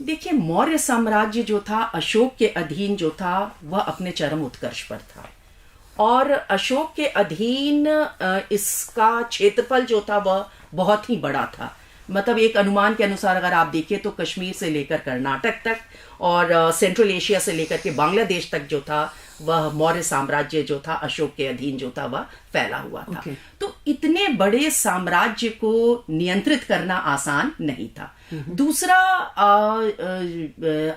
देखिए, मौर्य साम्राज्य जो था अशोक के अधीन जो था वह अपने चरम उत्कर्ष पर था। और अशोक के अधीन इसका क्षेत्रफल जो था वह बहुत ही बड़ा था। मतलब एक अनुमान के अनुसार अगर आप देखिए तो कश्मीर से लेकर कर्नाटक तक और सेंट्रल एशिया से लेकर के बांग्लादेश तक जो था वह मौर्य साम्राज्य जो था अशोक के अधीन जो था वह फैला हुआ था। तो इतने बड़े साम्राज्य को नियंत्रित करना आसान नहीं था। दूसरा,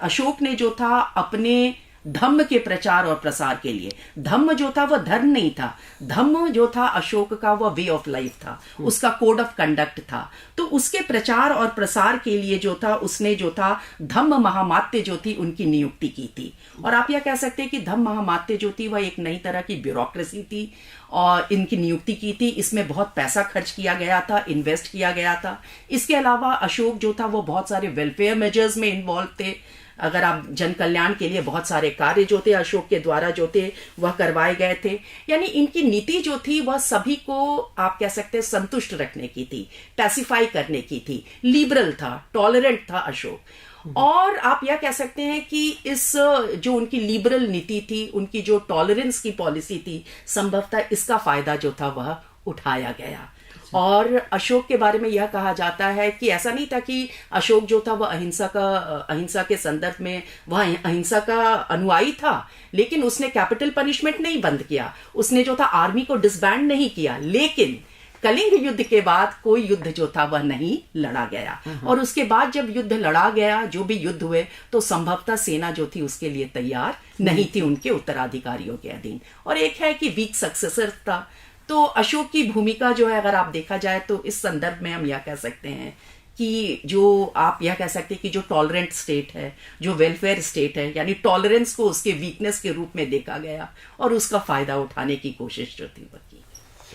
अशोक ने जो था अपने धम्म के प्रचार और प्रसार के लिए, धम्म जो था वह धर्म नहीं था, धम्म जो था अशोक का वह वे ऑफ लाइफ था, उसका कोड ऑफ कंडक्ट था। तो उसके प्रचार और प्रसार के लिए जो था उसने जो था धम्म महामात्य जो थी उनकी नियुक्ति की थी। और आप यह कह सकते हैं कि धम्म महामात्य जो थी वह एक नई तरह की ब्यूरोक्रेसी थी और इनकी नियुक्ति की थी। इसमें बहुत पैसा खर्च किया गया था, इन्वेस्ट किया गया था। इसके अलावा अशोक जो था वो बहुत सारे वेलफेयर मेजर्स में इन्वॉल्व थे। अगर आप जन कल्याण के लिए बहुत सारे कार्य जो थे अशोक के द्वारा जो थे वह करवाए गए थे। यानी इनकी नीति जो थी वह सभी को आप कह सकते हैं संतुष्ट रखने की थी, पैसिफाई करने की थी, लिबरल था, टॉलरेंट था अशोक। और आप यह कह सकते हैं कि इस जो उनकी लिबरल नीति थी, उनकी जो टॉलरेंस की पॉलिसी थी, संभवतः इसका फायदा जो था वह उठाया गया। और अशोक के बारे में यह कहा जाता है कि ऐसा नहीं था कि अशोक जो था वह अहिंसा के संदर्भ में वह अहिंसा का अनुयायी था, लेकिन उसने कैपिटल पनिशमेंट नहीं बंद किया, उसने जो था आर्मी को डिसबैंड नहीं किया। लेकिन कलिंग युद्ध के बाद कोई युद्ध जो था वह नहीं लड़ा गया। और उसके बाद जब युद्ध लड़ा गया, जो भी युद्ध हुए, तो संभवतः सेना जो थी उसके लिए तैयार नहीं थी उनके उत्तराधिकारियों के अधीन। और एक है कि वीक सक्सेसर था। तो अशोक की भूमिका जो है अगर आप देखा जाए तो इस संदर्भ में हम यह कह सकते हैं कि जो आप यह कह सकते हैं कि जो टॉलरेंट स्टेट है, जो वेलफेयर स्टेट है, यानी टॉलरेंस को उसके वीकनेस के रूप में देखा गया और उसका फायदा उठाने की कोशिश जो थी वह